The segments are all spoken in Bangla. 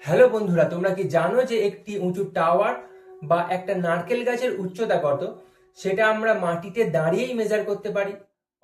হ্যালো বন্ধুরা, তোমরা কি জানো যে একটি উঁচু টাওয়ার বা একটা নারকেল গাছের উচ্চতা কত সেটা আমরা মাটিতে দাঁড়িয়েই মেজার করতে পারি?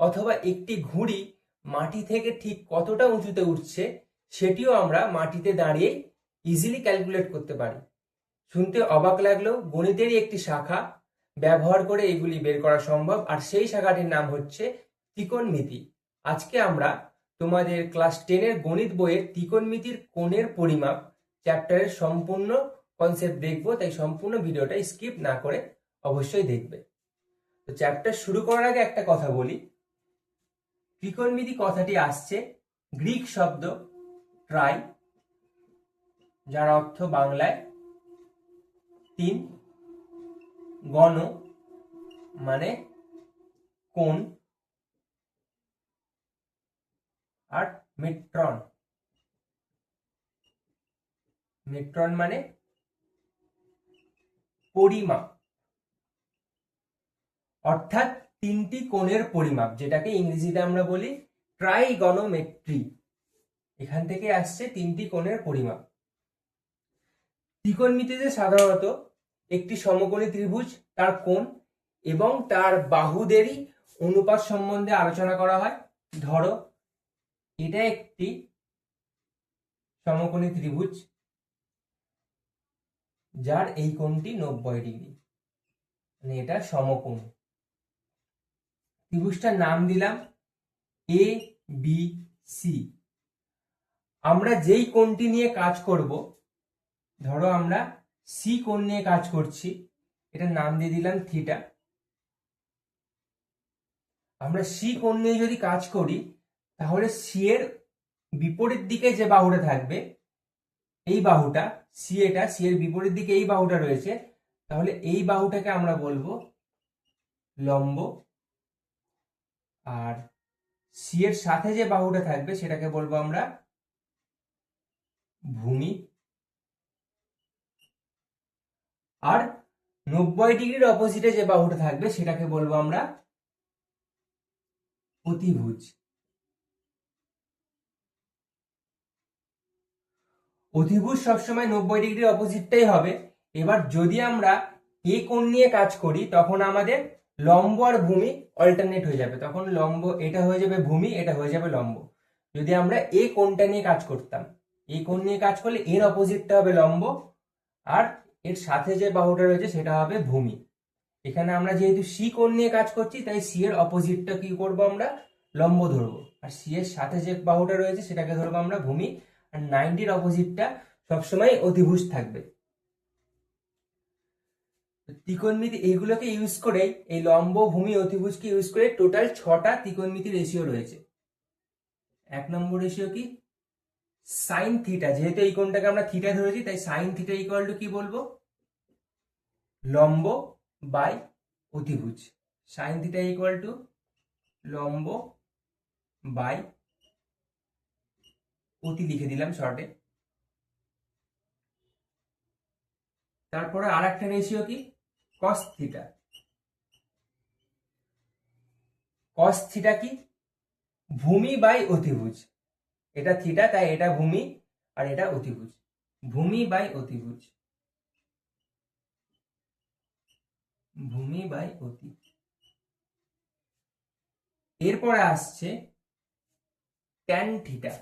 অথবা একটি ঘুড়ি মাটি থেকে ঠিক কতটা উঁচুতে উঠছে সেটিও আমরা মাটিতে দাঁড়িয়েই ইজিলি ক্যালকুলেট করতে পারি। শুনতে অবাক লাগলেও গণিতেরই একটি শাখা ব্যবহার করে এগুলি বের করা সম্ভব, আর সেই শাখাটির নাম হচ্ছে ত্রিকোণমিতি। আজকে আমরা তোমাদের ক্লাস 10-এর গণিত বইয়ের ত্রিকোণমিতির কোণের পরিমাপ চ্যাপ্টারের সম্পূর্ণ কনসেপ্ট দেখবো, তাই সম্পূর্ণ ভিডিওটা স্কিপ না করে অবশ্যই দেখবে। তো চ্যাপ্টার শুরু করার আগে একটা কথা বলি। ত্রিকোণমিতি কথাটি আসছে গ্রিক শব্দ ট্রাই, যার অর্থ বাংলায় তিন, গণ মানে কোণ, আর মিট্রন, মিট্রন মানে পরিমাপ, অর্থাৎ তিনটি কোণের পরিমাপ, যেটাকে ইংরেজিতে আমরা বলি ট্রাইগনোমেট্রি। এখান থেকে আসছে তিনটি কোণের পরিমাপ। ত্রিকোণমিতিতে সাধারণত একটি সমকোণী ত্রিভুজ, তার কোণ এবং তার বাহুদেরই অনুপাত সম্বন্ধে আলোচনা করা হয়। ধরো এটা একটি সমকোণী ত্রিভুজ যার এই কোণটি 90 ডিগ্রি, মানে এটা সমকোণ। ত্রিভুজটার নাম দিলাম এ বি সি। আমরা যেই কোণটি নিয়ে কাজ করব, ধরো আমরা সি কোণ নিয়ে কাজ করছি, এটার নাম দিয়ে দিলাম থিটা। আমরা সি কোণ নিয়ে যদি কাজ করি তাহলে সি এর বিপরীত দিকে যে বাহুটা থাকবে, এই বাহুটা সি, এটা সি এর বিপরীত দিকে এই বাহুটা রয়েছে, তাহলে এই বাহুটাকে আমরা বলবো লম্ব, আর সি এর সাথে যে বাহুটা থাকবে সেটাকে বলবো আমরা ভূমি, আর 90 ডিগ্রির অপোজিটে যে বাহুটা থাকবে সেটাকে বলবো আমরা অতিভুজ। অতিভুজ সবসময় 90 ডিগ্রির অপোজিটটাই হবে। এবার যদি আমরা এ কোণ নিয়ে কাজ করি তখন আমাদের লম্ব আর ভূমি অল্টারনেট হয়ে যাবে, তখন লম্ব এটা হয়ে যাবে ভূমি, এটা হয়ে যাবে লম্ব। যদি আমরা এ কোণটা নিয়ে কাজ করতাম, এই কোণ নিয়ে কাজ করলে এর অপোজিটটা হবে লম্ব, আর এর সাথে যে বাহুটা রয়েছে সেটা হবে ভূমি। এখানে আমরা যেহেতু সি কোণ নিয়ে কাজ করছি তাই সি এর অপোজিটটা কি করব, আমরা লম্ব ধরবো, আর সি এর সাথে যে বাহুটা রয়েছে সেটাকে ধরবো আমরা ভূমি, আর 90-র অপোজিটটা সবসময় অতিভুজ থাকবে। ত্রিকোণমিতি এইগুলোকে ইউজ করে, এই লম্ব ভূমি অতিভুজকে ইউজ করে টোটাল 6টা ত্রিকোণমিতি রেশিও রয়েছে। 1 নম্বর রেশিও কি, সাইন থিটা। যেহেতু এই কোণটাকে আমরা থিটা ধরেছি তাই সাইন থিটা ইকুয়াল টু কি বলবো, লম্ব বাই অতিভুজ। সাইন থিটা ইকুয়াল টু লম্ব বাই অতি লিখে দিলাম শর্টে। তারপরে আর একটা রেশিও কি, কস থিটা। কস থিটা কি, ভূমি বাই অতিভুজ। এটা থিটা তাই এটা ভূমি, আর এটা অতিভুজ, ভূমি বাই অতিভুজ, ভূমি বাই অতি। এরপরে আসছে tan theta.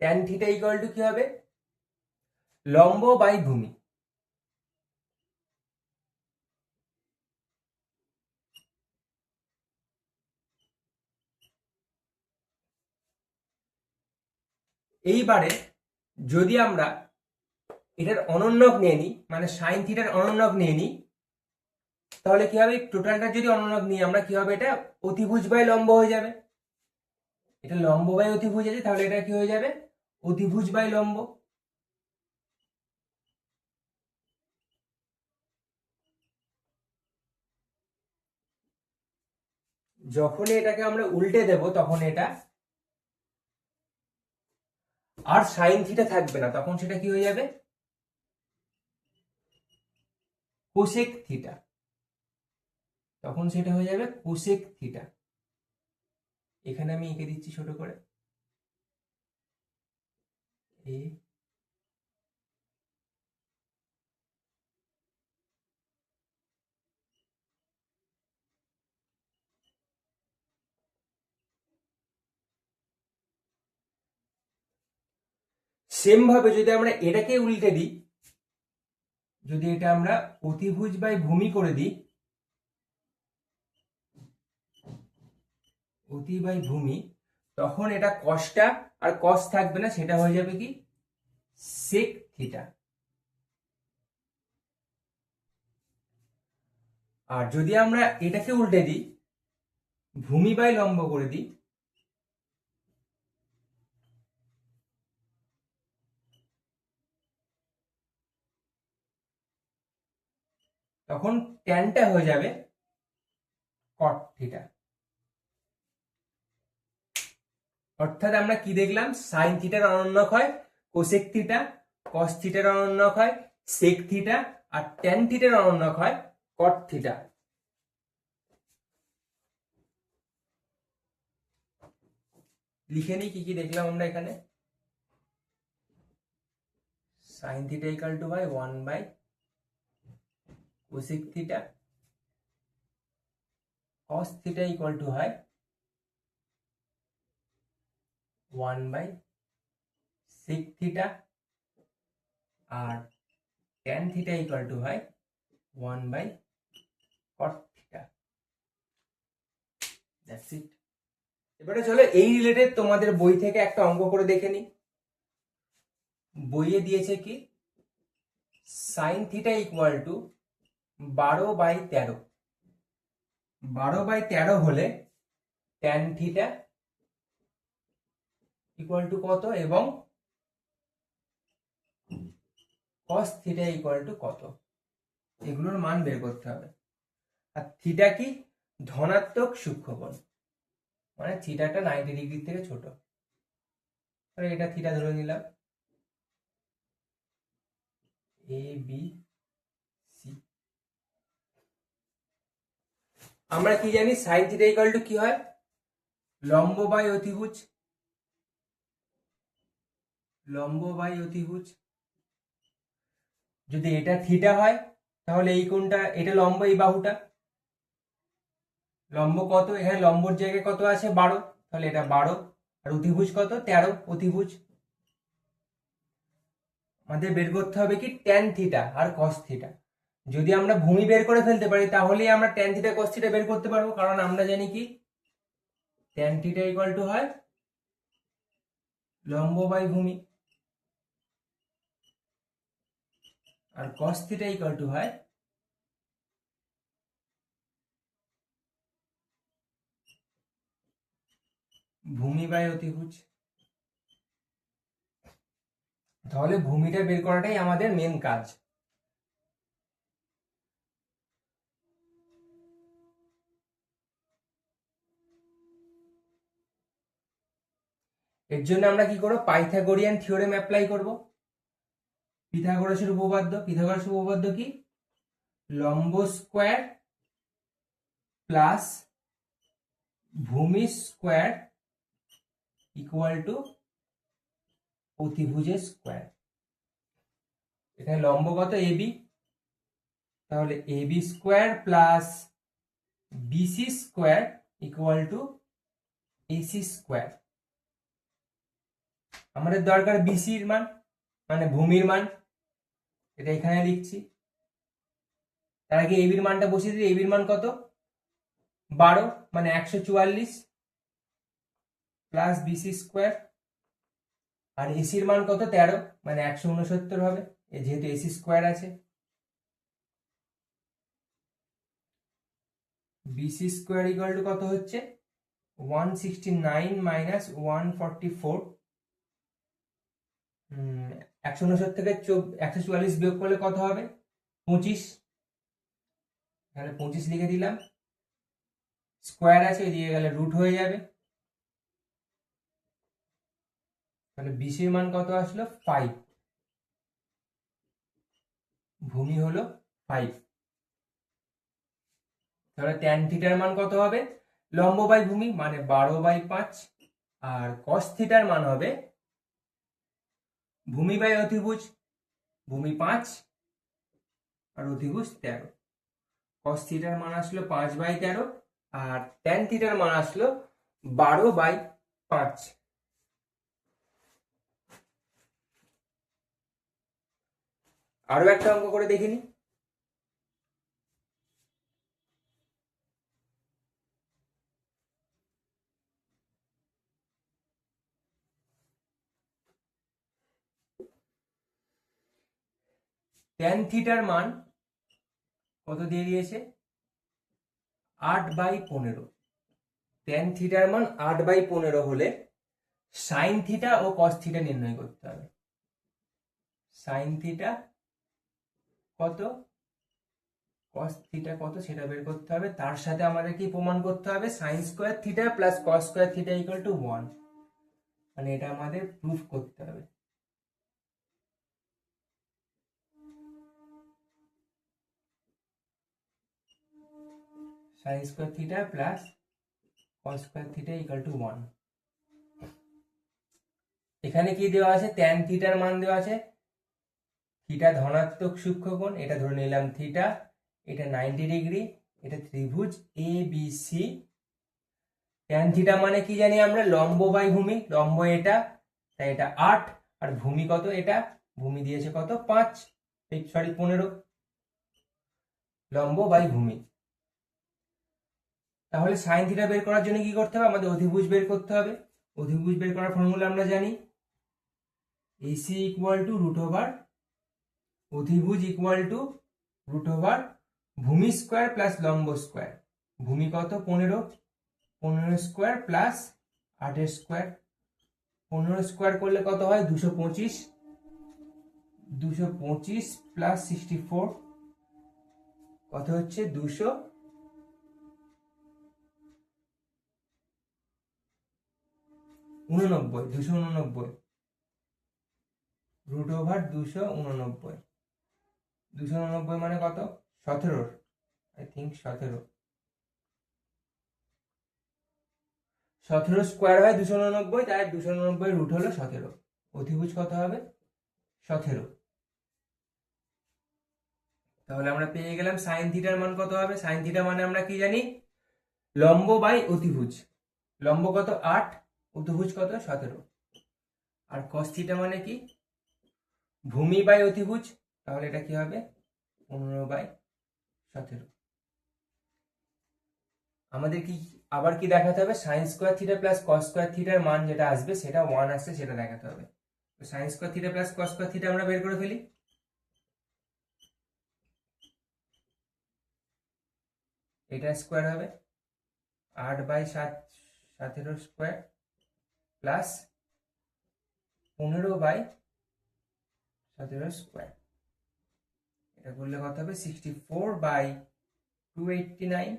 Tan theta equal two কি হবে, লম্ব বাই ভূমি। এইবারে যদি আমরা এটার অনন্যক নিয়ে নিই, মানে সাইন থিটার অনন্যক নিয়ে নিই, তাহলে কি হবে, টোটালটা যদি অনন্যক নিই আমরা, কি হবে, এটা অতিভুজ বাই লম্ব হয়ে যাবে। এটা লম্ব বাই অতিভুজ আছে, তাহলে এটা কি হয়ে যাবে, অতিভুজ বাই লম্ব। যখনই এটাকে আমরা উল্টে দেব তখন এটা আর সাইন থিটা থাকবে না, তখন সেটা কি হয়ে যাবে, কোসেক থিটা। তখন সেটা হয়ে যাবে কোসেক থিটা। এখানে আমি এঁকে দিচ্ছি ছোট করে, এ সেম ভাবে যদি আমরা এটাকে উল্টে দিই, যদি এটা আমরা অতিভুজ বাই ভূমি করে দিই, অতি বাই ভূমি, তখন এটা কসটা আর কস থাকবে না, সেটা হয়ে যাবে কি সেক থিটা। আর যদি আমরা এটাকে উল্টে দিই, ভূমি বাই লম্ব করে দিই, তখন ট্যানটা হয়ে যাবে কট থিটা। অর্থাৎ আমরা কি দেখলাম, সাইন থিটার অনন্যক হয় কোসেক থিটা, কস থিটার অনন্যক হয় সেক থিটা, আর ট্যান থিটার অনন্যক হয় কট থিটা। লিখে নিই কি কি দেখলাম আমরা এখানে। সাইন থিটা ইকাল টু হয় 1 by cosec theta, cos theta equal to হয় 1 বাই সেক থিটা, আর ট্যান থিটা ইকুয়াল টু হয় 1 by cot theta. That's it. এবারে চলো এই রিলেটেড তোমাদের বই থেকে একটা অঙ্ক করে দেখে নি। বইয়ে দিয়েছে কি সাইন থিটা ইকুয়াল টু 12/13, 12/13 হলে ট্যান থিটা ইকুয়াল টু কত এবং কস থিটা ইকুয়াল টু কত, এগুলোর মান বের করতে হবে। আর থিটা কি ধনাত্মক সূক্ষ্মকোণ, মানে থিটাটা 90 ডিগ্রি থেকে ছোট। তাহলে এটা থিটা ধরে নিলাম, এ বি সি। আমরা কি জানি সাইন থিটা ইকুয়াল টু কি হয়, লম্ব বাই অতিভুজ, লম্ব বাই অতিভুজ। যদি এটা থিটা হয় তাহলে এই কোণটা, এটা লম্ব, এই বাহুটা লম্ব কত, এখানে লম্বর জায়গায় কত আছে 12, তাহলে এটা 12, আর অতিভুজ কত 13 অতিভুজ। আমাদের বের করতে হবে কি ট্যান থিটা আর কস থিটা। যদি আমরা ভূমি বের করে ফেলতে পারি তাহলেই আমরা ট্যান থিটা কস থিটা বের করতে পারবো, কারণ আমরা জানি কি ট্যান থিটা ইকুয়াল টু হয় লম্ব বাই ভূমি, আর কস থিটা ইকুয়াল টু হয় ভূমি বাই অতিভুজ। তাহলে ভূমিটা বের করাটাই আমাদের মেন কাজ। এর জন্য আমরা কি করব, পাইথাগোরিয়ান থিওরেম অ্যাপ্লাই করব। পিথাগোরাসের উপপাদ্য, পিথাগোরাসের উপপাদ্য কি লম্ব স্কয়ার প্লাস ভূমি স্কয়ার ইকুয়াল টু অতিভুজের স্কয়ার। এখানে লম্ব কত এবি, তাহলে AB square plus BC square equal to AC square. আমাদের দরকার বিসির মান, মানে ভূমির মান, এটা এখানে লিখছি। তার আগে এবির মানটা বসিয়ে দিই, এবির মান কত 12, মানে 144 প্লাস বিসি স্কয়ার, আর এসির মান কত 13, মানে 169 হবে, যেহেতু এসি স্কয়ার আছে। বিসি স্কয়ার ইকুয়াল টু কত হচ্ছে 169 মাইনাস 144, 169 থেকে 144 বিয়োগ করলে কত হবে 25, তাহলে 25 লিখে দিলাম। স্কয়ার আছে এদিকে গেলে রুট হয়ে যাবে, তাহলে বিসির মান কত আসলো 5, ভূমি হলো 5। তাহলে ট্যান থিটার মান কত হবে, লম্ব বাই ভূমি মানে 12/5, আর কস থিটার মান হবে ভূমি বাই অতিভুজ, ভূমি 5 আর অতিভুজ 13। কস থিটার মান আসলো 5/13 আর ট্যান থিটার মান আসলো 12/5। আরো একটা অঙ্ক করে দেখিনি। ট্যান থিটার মান কত দিয়ে দিয়েছে, 8/15। ট্যান থিটার মান 8/15 হলে সাইন থিটা ও কস থিটা নির্ণয় করতে হবে। সাইন থিটা কত, কস থিটা কত সেটা বের করতে হবে। তার সাথে আমাদের কি প্রমাণ করতে হবে, sine square theta plus cos square theta equal two 1, মানে এটা আমাদের প্রুফ করতে হবে। Sine square theta plus cos square theta equal two 1। এখানে কি দেওয়া আছে, ট্যান থিটার মান দেওয়া আছে, থিটা ধনাত্মক সূক্ষ্মকোণ, এটা ধরে নিলাম থিটা, এটা 90 ডিগ্রি, এটা ত্রিভুজ A B C. Tan theta মানে কি জানি আমরা, লম্ব বাই ভূমি, লম্ব এটা, তাই এটা 8, আর ভূমি কত, এটা ভূমি দিয়েছে কত 5, 15, লম্ব বাই ভূমি। তাহলে সাইন থিটা বের করার জন্য কি করতে হবে, আমাদের অধিভুজ বের করতে হবে। অধিভুজ বের করার ফর্মুলা আমরা জানি, AC equal to root over, অধিভুজ ইকুয়াল টু রুট ওভার ভূমি স্কোয়ার প্লাস লম্ব স্কোয়ার। ভূমি কত 15, 15 স্কোয়ার প্লাস 8 স্কোয়ার। 15 স্কোয়ার করলে কত হয় 225, 225 প্লাস 64 কত হচ্ছে 289, রুট ওভার 289, 289 মানে কত 17, আই থিঙ্ক 17 স্কোয়ার হয় 289, তাই 289 রুট হলো 17, অধিভুজ কত হবে 17। তাহলে আমরা পেয়ে গেলাম সাইন থিটার মান কত হবে। সাইন থিটা মানে আমরা কি জানি, লম্ব বাই অতিভুজ, লম্ব কত 8, অতিভুজ কত 17, আর কস থিটা মানে কি ভূমি বাই অতিভুজ, তাহলে এটা কি হবে 15/17। আমাদের কি আবার কি দেখাতে হবে, sine square theta plus cos square থিটার মান যেটা আসবে সেটা 1 আসছে সেটা দেখাতে হবে। তো sine square theta plus cos square theta আমরা বের করে ফেলি। এটা স্কোয়ার হবে 8/17 স্কোয়ার প্লাস 15/17 স্কোয়ার, এটা করলে কত হবে 64/289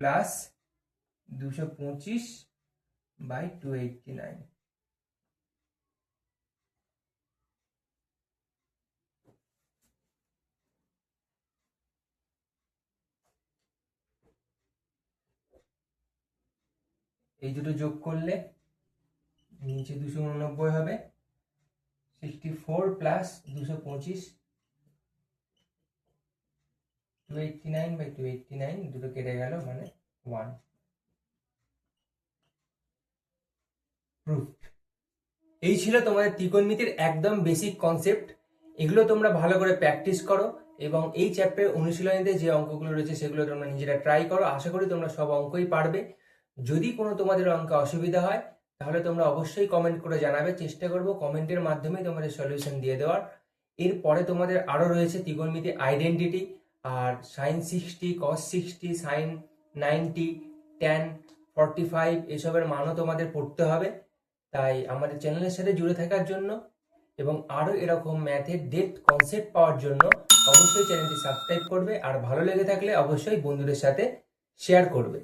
প্লাস 225/289। এই দুটো যোগ করলে নিচে 289 হবে, 64 প্লাস 225, 289/289 দুটো কেটে গেল মানে 1। প্রুফড। এই ছিল তোমাদের ত্রিকোণমিতির একদম বেসিক কনসেপ্ট। এগুলো তোমরা ভালো করে প্র্যাকটিস করো এবং এই চ্যাপ্টারের অনুশীলনীতে যে অঙ্কগুলো রয়েছে সেগুলো তোমরা নিজেরা ট্রাই করো। আশা করি তোমরা সব অঙ্কই পারবে। যদি কোনো তোমাদের অঙ্কে অসুবিধা হয় তাহলে তোমরা অবশ্যই কমেন্ট করে জানাবে, চেষ্টা করবো কমেন্টের মাধ্যমে তোমাদের সলিউশন দিয়ে দেওয়ার। এরপরে তোমাদের আরো রয়েছে ত্রিকোণমিতি আইডেন্টিটি, আর সাইন 60, কস 60, সাইন 90, ট্যান 45 এসবের মানও তোমাদের পড়তে হবে। তাই আমাদের চ্যানেলের সাথে জুড়ে থাকার জন্য এবং আরো এরকম ম্যাথের ডেপথ কনসেপ্ট পাওয়ার জন্য অবশ্যই চ্যানেলটি সাবস্ক্রাইব করবে, আর ভালো লেগে থাকলে অবশ্যই বন্ধুদের সাথে শেয়ার করবে।